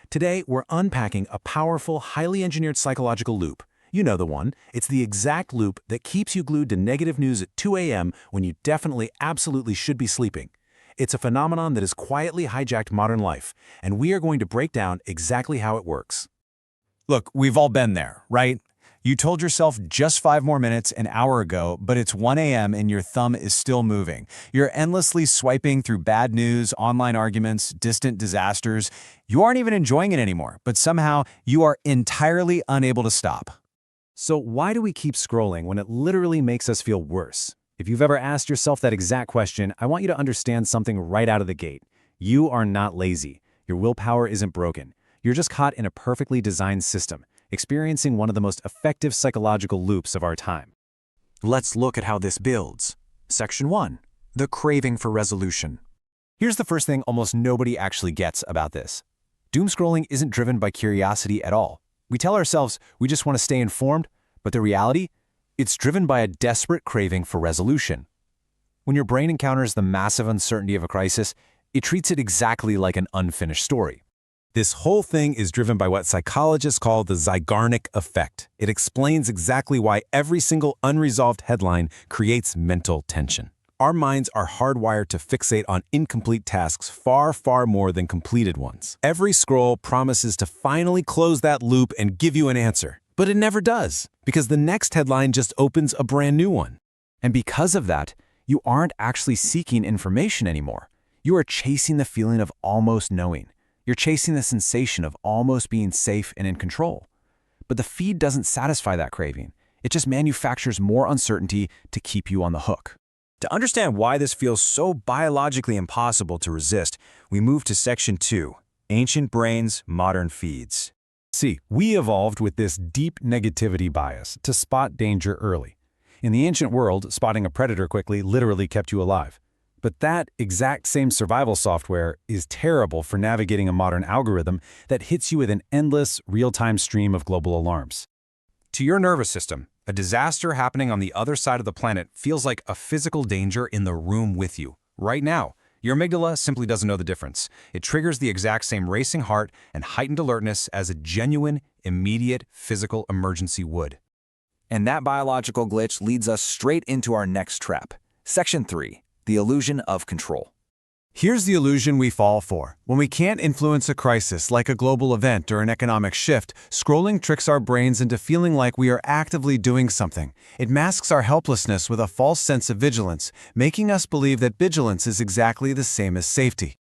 Today, we're unpacking a powerful, highly engineered psychological loop. You know the one. It's the exact loop that keeps you glued to negative news at 2 a.m. when you definitely, absolutely should be sleeping. It's a phenomenon that has quietly hijacked modern life, and we are going to break down exactly how it works. Look, we've all been there, right? You told yourself just 5 more minutes an hour ago, but it's 1 a.m. and your thumb is still moving. You're endlessly swiping through bad news, online arguments, distant disasters. You aren't even enjoying it anymore, but somehow you are entirely unable to stop. So why do we keep scrolling when it literally makes us feel worse? If you've ever asked yourself that exact question, I want you to understand something right out of the gate. You are not lazy. Your willpower isn't broken. You're just caught in a perfectly designed system, experiencing one of the most effective psychological loops of our time. Let's look at how this builds. Section 1. The craving for resolution. Here's the first thing almost nobody actually gets about this. Doomscrolling isn't driven by curiosity at all. We tell ourselves we just want to stay informed, but the reality? It's driven by a desperate craving for resolution. When your brain encounters the massive uncertainty of a crisis, it treats it exactly like an unfinished story. This whole thing is driven by what psychologists call the Zeigarnik effect. It explains exactly why every single unresolved headline creates mental tension. Our minds are hardwired to fixate on incomplete tasks far, far more than completed ones. Every scroll promises to finally close that loop and give you an answer. But it never does, because the next headline just opens a brand new one. And because of that, you aren't actually seeking information anymore. You are chasing the feeling of almost knowing. You're chasing the sensation of almost being safe and in control. But the feed doesn't satisfy that craving. It just manufactures more uncertainty to keep you on the hook. To understand why this feels so biologically impossible to resist, we move to Section 2, Ancient Brains, Modern Feeds. See, we evolved with this deep negativity bias to spot danger early. In the ancient world, spotting a predator quickly literally kept you alive. But that exact same survival software is terrible for navigating a modern algorithm that hits you with an endless, real-time stream of global alarms. To your nervous system, a disaster happening on the other side of the planet feels like a physical danger in the room with you, right now. Your amygdala simply doesn't know the difference. It triggers the exact same racing heart and heightened alertness as a genuine, immediate physical emergency would. And that biological glitch leads us straight into our next trap. Section 3. The illusion of control. Here's the illusion we fall for. When we can't influence a crisis like a global event or an economic shift, scrolling tricks our brains into feeling like we are actively doing something. It masks our helplessness with a false sense of vigilance, making us believe that vigilance is exactly the same as safety.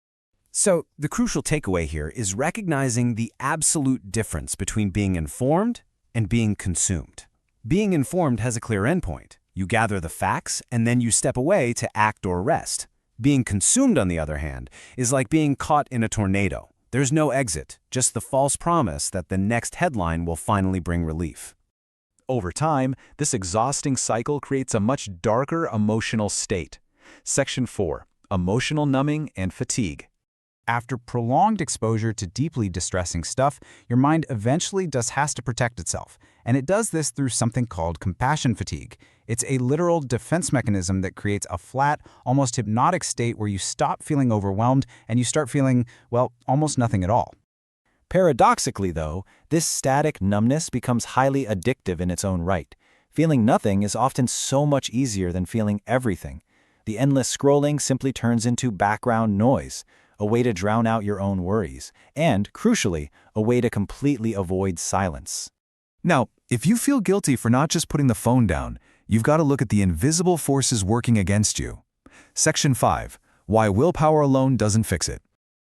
So, the crucial takeaway here is recognizing the absolute difference between being informed and being consumed. Being informed has a clear endpoint. You gather the facts, and then you step away to act or rest. Being consumed, on the other hand, is like being caught in a tornado. There's no exit, just the false promise that the next headline will finally bring relief. Over time, this exhausting cycle creates a much darker emotional state. Section 4. Emotional numbing and fatigue. After prolonged exposure to deeply distressing stuff, your mind eventually has to protect itself. And it does this through something called compassion fatigue. It's a literal defense mechanism that creates a flat, almost hypnotic state where you stop feeling overwhelmed and you start feeling, well, almost nothing at all. Paradoxically, though, this static numbness becomes highly addictive in its own right. Feeling nothing is often so much easier than feeling everything. The endless scrolling simply turns into background noise, a way to drown out your own worries, and, crucially, a way to completely avoid silence. Now, if you feel guilty for not just putting the phone down, you've got to look at the invisible forces working against you. Section 5. Why willpower alone doesn't fix it.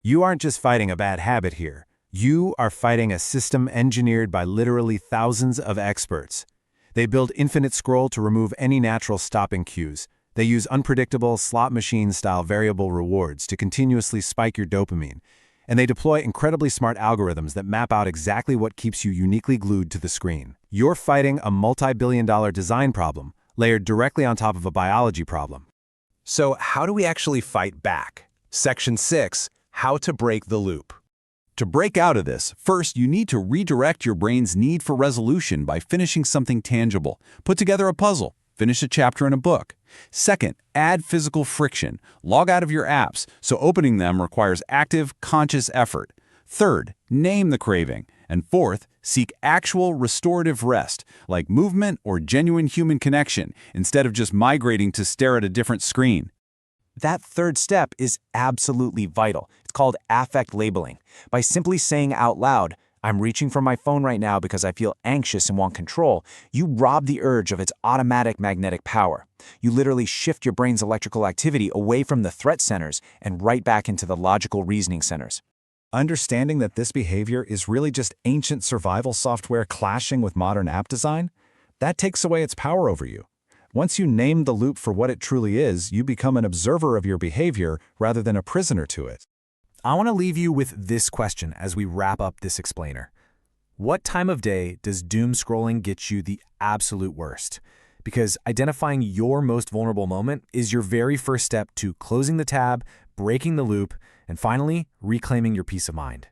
You aren't just fighting a bad habit here. You are fighting a system engineered by literally thousands of experts. They build infinite scroll to remove any natural stopping cues. They use unpredictable, slot machine-style variable rewards to continuously spike your dopamine. And they deploy incredibly smart algorithms that map out exactly what keeps you uniquely glued to the screen. You're fighting a multi-billion-dollar design problem, layered directly on top of a biology problem. So how do we actually fight back? Section 6. How to break the loop. To break out of this, first you need to redirect your brain's need for resolution by finishing something tangible. Put together a puzzle. Finish a chapter in a book. Second, add physical friction. Log out of your apps, so opening them requires active, conscious effort. Third, name the craving. And fourth, seek actual restorative rest, like movement or genuine human connection, instead of just migrating to stare at a different screen. That third step is absolutely vital. It's called affect labeling. By simply saying out loud, "I'm reaching for my phone right now because I feel anxious and want control," you rob the urge of its automatic magnetic power. You literally shift your brain's electrical activity away from the threat centers and right back into the logical reasoning centers. Understanding that this behavior is really just ancient survival software clashing with modern app design, that takes away its power over you. Once you name the loop for what it truly is, you become an observer of your behavior rather than a prisoner to it. I want to leave you with this question as we wrap up this explainer. What time of day does doom scrolling get you the absolute worst? Because identifying your most vulnerable moment is your very first step to closing the tab, breaking the loop, and finally, reclaiming your peace of mind.